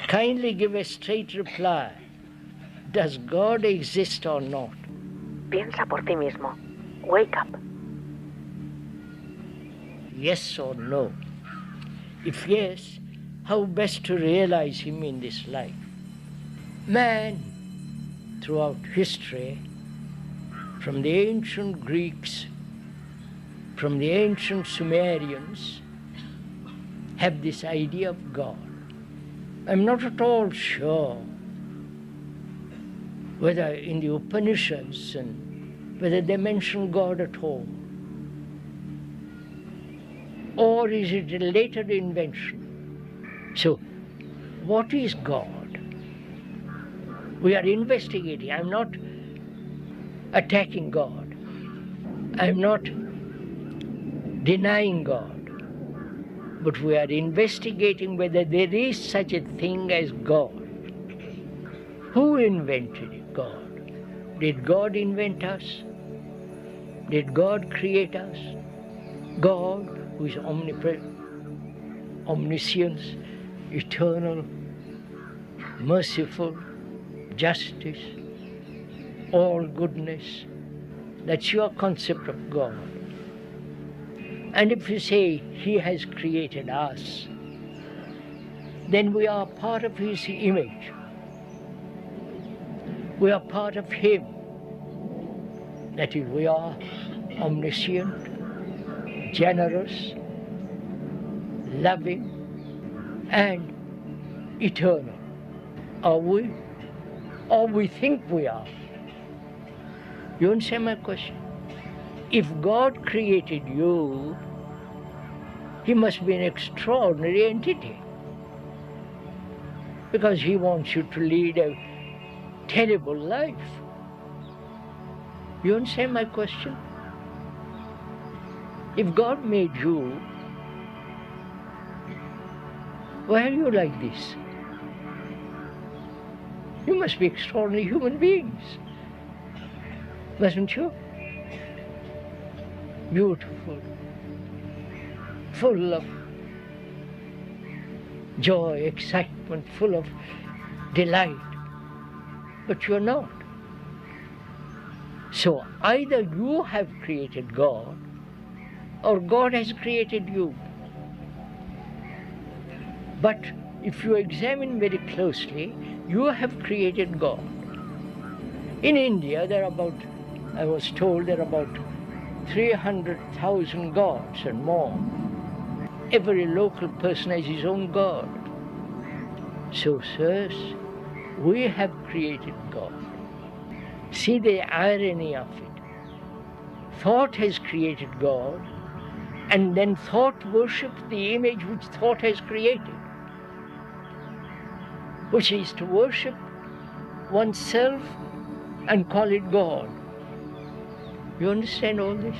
Kindly give a straight reply. Does God exist or not? Piensa por ti mismo. Wake up. Yes or no? If yes, how best to realize Him in this life? Man, throughout history, from the ancient Greeks, from the ancient Sumerians, have this idea of God. I'm not at all sure whether in the Upanishads and whether they mention God at all. Or is it a later invention? So, what is God? We are investigating. I'm not attacking God. I'm not denying God. But we are investigating whether there is such a thing as God. Who invented God? Did God invent us? Did God create us? God, who is omnipresent, omniscience, eternal, merciful, justice, all goodness. That's your concept of God. And if you say He has created us, then we are part of His image. We are part of Him. That is, we are omniscient, generous, loving, and eternal. Are we? Or we think we are? You understand my question? If God created you, He must be an extraordinary entity, because He wants you to lead a terrible life. You understand my question? If God made you, why are you like this? You must be extraordinary human beings, mustn't you? Beautiful, full of joy, excitement, full of delight, but you're not. So either you have created God or God has created you. But if you examine very closely, you have created God. In India, I was told there are about 300,000 gods and more. Every local person has his own God. So, sirs, we have created God. See the irony of it. Thought has created God, and then thought worships the image which thought has created, which is to worship oneself and call it God. You understand all this?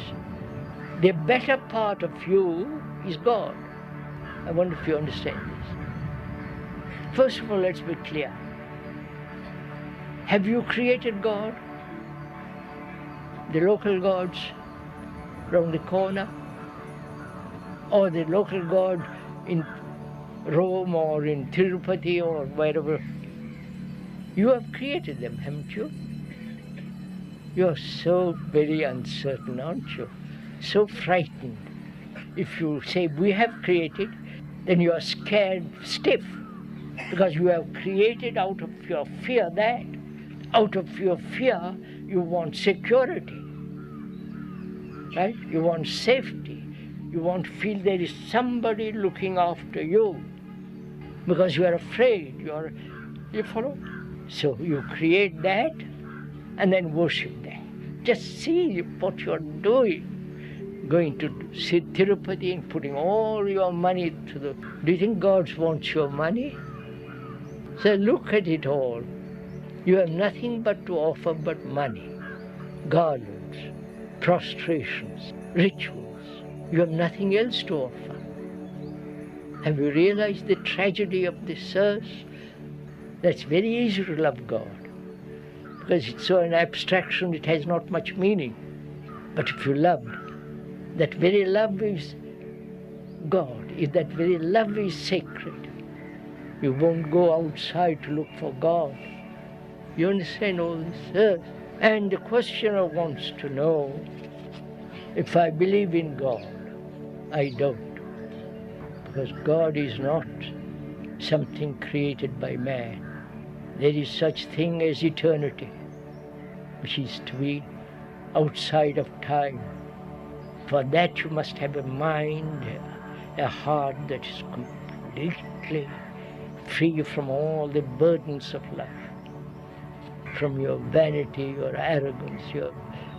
The better part of you is God. I wonder if you understand this. First of all, let's be clear. Have you created God? The local gods round the corner? Or the local god in Rome or in Tirupati or wherever? You have created them, haven't you? You're so very uncertain, aren't you? So frightened. If you say we have created, then you are scared stiff, because you have created out of your fear that. Out of your fear, you want security, right? You want safety. You want to feel there is somebody looking after you, because you are afraid. You follow? So you create that and then worship that. Just see what you're doing. Going to Tirupati and putting all your money to the... Do you think God wants your money? So look at it all. You have nothing but to offer but money, garlands, prostrations, rituals. You have nothing else to offer. Have you realized the tragedy of this earth? That's very easy to love God, because it's so an abstraction, it has not much meaning. But if you loved, that very love is God, if that very love is sacred. You won't go outside to look for God. You understand all this? And the questioner wants to know, if I believe in God, I don't. Because God is not something created by man. There is such thing as eternity, which is to be outside of time. For that you must have a mind, a heart that is completely free from all the burdens of life, from your vanity, your arrogance, your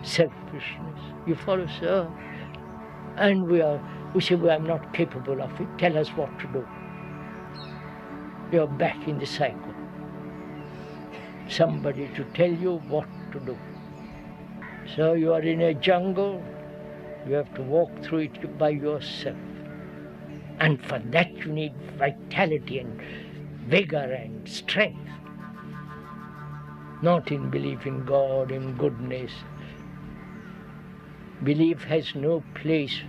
selfishness. You follow, sir? And we say, well, I'm not capable of it. Tell us what to do. You're back in the cycle. Somebody to tell you what to do. So you are in a jungle. You have to walk through it by yourself. And for that you need vitality and vigor and strength. Not in belief in God, in goodness. Belief has no place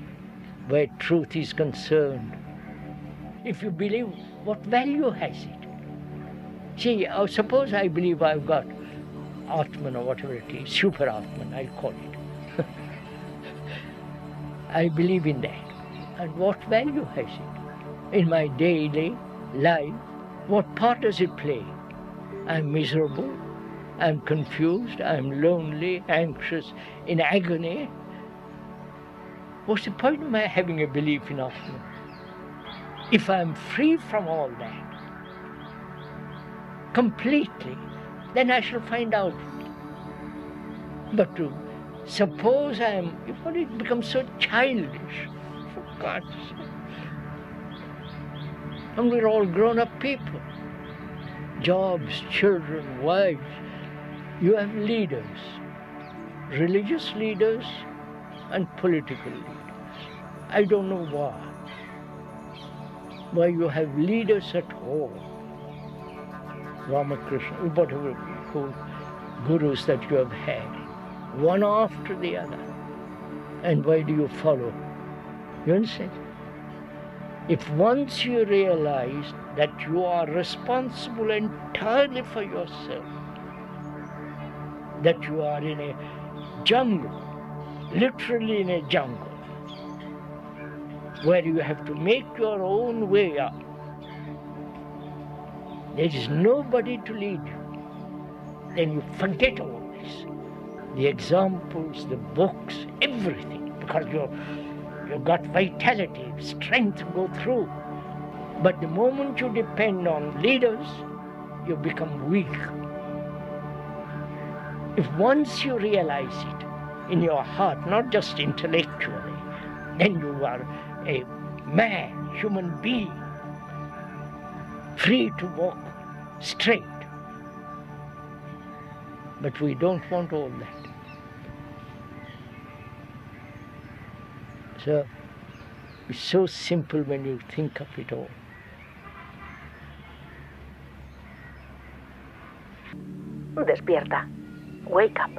where truth is concerned. If you believe, what value has it? See, suppose I believe I've got Atman or whatever it is, super Atman, I'll call it. I believe in that. And what value has it? In my daily life, what part does it play? I'm miserable, I'm confused, I'm lonely, anxious, in agony. What's the point of my having a belief in Atman? If I'm free from all that, completely, then I shall find out. But to suppose it becomes so childish, for God's sake. And we're all grown-up people. Jobs, children, wives. You have leaders, religious leaders and political leaders. I don't know why you have leaders at all. Ramakrishna, whatever gurus that you have had, one after the other. And why do you follow? You understand? If once you realize that you are responsible entirely for yourself, that you are in a jungle, literally in a jungle, where you have to make your own way up. There is nobody to lead you. Then you forget all this. The examples, the books, everything, because you've got vitality, strength to go through. But the moment you depend on leaders, you become weak. If once you realize it in your heart, not just intellectually, then you are a man, human being, free to walk straight. But we don't want all that. So it's so simple when you think of it all. Despierta. Wake up.